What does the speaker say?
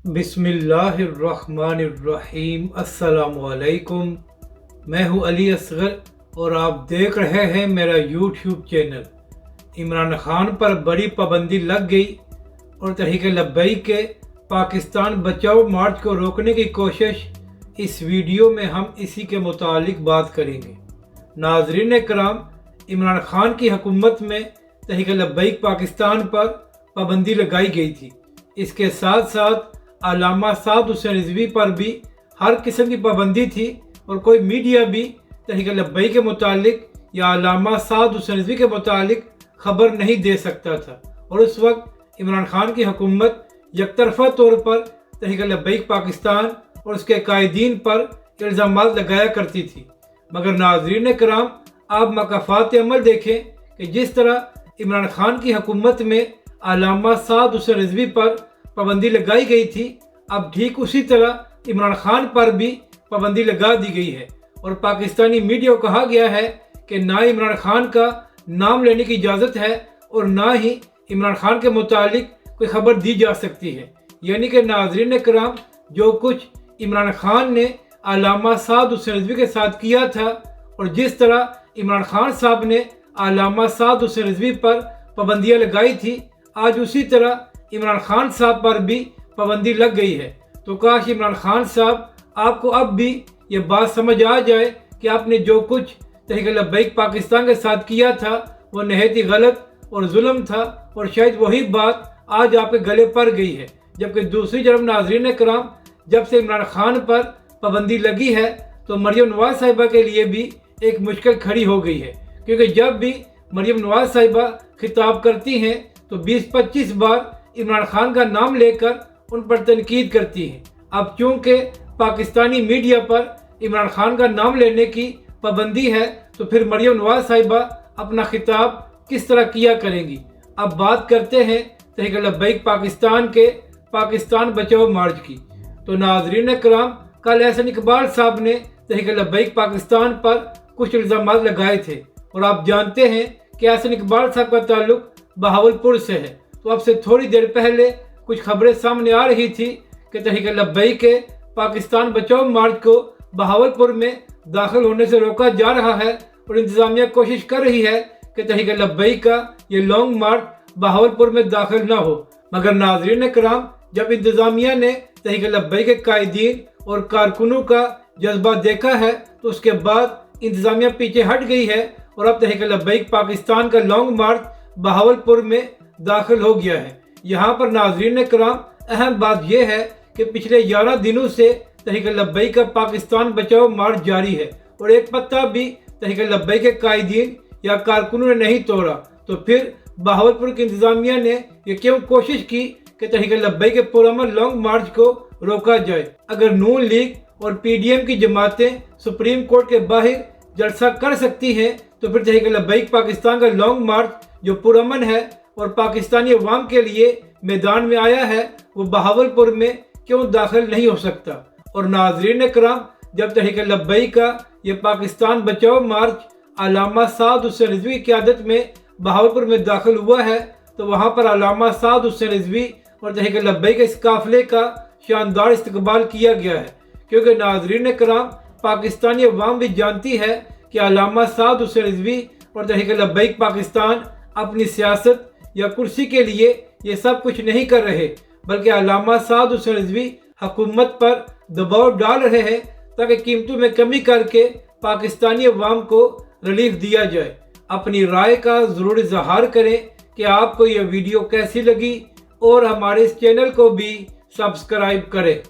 बिस्मिल्लाहिर्रहमानिर्रहीम। अस्सलामुअलैकुम। मैं हूँ अली असगर और आप देख रहे हैं मेरा यूट्यूब चैनल। इमरान खान पर बड़ी पाबंदी लग गई और तहरीक लब्बैक के पाकिस्तान बचाओ मार्च को रोकने की कोशिश। इस वीडियो में हम इसी के मुतालिक बात करेंगे। नाज़रीन कराम, इमरान खान की हुकूमत में तहरीक लब्बैक पाकिस्तान पर पाबंदी लगाई गई थी। इसके साथ साथ अल्लामा साद हुसैन रिजवी पर भी हर किस्म की पाबंदी थी और कोई मीडिया भी तहरीक लब्बैक के मुतालिक या अल्लामा साद हुसैन रिजवी के मुतालिक खबर नहीं दे सकता था। और उस वक्त इमरान खान की हुकूमत यकतरफा तौर पर तहरीक लब्बैक पाकिस्तान और उसके कायदीन पर इल्ज़ामात लगाया करती थी। मगर नाज़रीन कराम, आप मकाफ़ात अमल देखें कि जिस तरह इमरान खान की हुकूमत में अल्लामा साद हुसैन रिजवी पर पाबंदी लगाई गई थी, अब ठीक उसी तरह इमरान खान पर भी पाबंदी लगा दी गई है। और पाकिस्तानी मीडिया को कहा गया है कि ना इमरान खान का नाम लेने की इजाज़त है और ना ही इमरान खान के मुतालिक कोई खबर दी जा सकती है। यानी कि नाज़रीन कराम, जो कुछ इमरान खान ने अल्लामा साद हुसैन रिजवी के साथ किया था और जिस तरह इमरान खान साहब ने अल्लामा साद हुसैन रिजवी पर पाबंदियाँ लगाई थी, आज उसी तरह इमरान खान साहब पर भी पाबंदी लग गई है। तो काश इमरान खान साहब आपको अब भी ये बात समझ आ जाए कि आपने जो कुछ तहरीक लब्बैक पाकिस्तान के साथ किया था वो नहायत ही गलत और जुल्म था, और शायद वही बात आज आपके गले पड़ गई है। जबकि दूसरी तरफ नाज़रीन कराम, जब से इमरान खान पर पाबंदी लगी है तो मरियम नवाज साहिबा के लिए भी एक मुश्किल खड़ी हो गई है, क्योंकि जब भी मरियम नवाज साहिबा खिताब करती हैं तो 20-25 बार इमरान खान का नाम लेकर उन पर तनकीद करती हैं। अब चूँकि पाकिस्तानी मीडिया पर इमरान खान का नाम लेने की पाबंदी है तो फिर मरियम नवाज साहिबा अपना खिताब किस तरह किया करेंगी। अब बात करते हैं तहरीक लब्बैक पाकिस्तान के पाकिस्तान बचाओ मार्च की। तो नाज़रीन कराम, कल एहसन इकबाल साहब ने तहरीक लब्बैक पाकिस्तान पर कुछ इल्ज़ामात लगाए थे और आप जानते हैं कि एहसन इकबाल साहब का ताल्लुक बहावलपुर से है। तो अब से थोड़ी देर पहले कुछ खबरें सामने आ रही थी कि तहरीक लब्बैक के पाकिस्तान बचाओ मार्च को बहावलपुर में दाखिल होने से रोका जा रहा है और इंतज़ामिया कोशिश कर रही है कि तहरीक लब्बैक का ये लॉन्ग मार्च बहावलपुर में दाखिल ना हो। मगर नाज़रीन कराम, जब इंतज़ामिया ने तहरीक लब्बैक के कायदीन और कारकुनों का जज्बा देखा है तो उसके बाद इंतज़ामिया पीछे हट गई है और अब तहरीक लब्बैक पाकिस्तान का लॉन्ग मार्च बहावलपुर में दाखिल हो गया है। यहाँ पर नाज़रीन कराम, अहम बात यह है कि पिछले 11 दिनों से तहरीक लब्बैक का पाकिस्तान बचाओ मार्च जारी है और एक पत्ता भी तहरीक लब्बैक के कायदीन या कारकुनों ने नहीं तोड़ा। तो फिर बहावलपुर की इंतज़ामिया ने ये क्यों कोशिश की कि तहरीक लब्बैक के पुरअमन लॉन्ग मार्च को रोका जाए। अगर नून लीग और PDM की जमातें सुप्रीम कोर्ट के बाहर जलसा कर सकती हैं तो फिर तहरीक लब्बैक पाकिस्तान का लॉन्ग मार्च जो पुरअमन है और पाकिस्तानी अवाम के लिए मैदान में आया है, वो बहावलपुर में क्यों दाखिल नहीं हो सकता। और नाज़रीन कराम, जब तहरीक लब्बैक का ये पाकिस्तान बचाओ मार्च अल्लामा साद हुसैन रिजवी की क़यादत में बहावलपुर में दाखिल हुआ है तो वहाँ पर अल्लामा साद हुसैन रिजवी और तहरीक लब्बैक के इस काफ़िले का शानदार इस्तकबाल किया गया है। क्योंकि नाज़रीन कराम, पाकिस्तानी अवाम भी जानती है कि अल्लामा साद हुसैन रिजवी और तहरीक लब्बैक पाकिस्तान अपनी सियासत या कुर्सी के लिए ये सब कुछ नहीं कर रहे, बल्कि अल्लामा साद हुसैन रिजवी हुकूमत पर दबाव डाल रहे हैं ताकि कीमतों में कमी करके पाकिस्तानी अवाम को रिलीफ दिया जाए। अपनी राय का ज़रूर इज़हार करें कि आपको यह वीडियो कैसी लगी और हमारे इस चैनल को भी सब्सक्राइब करें।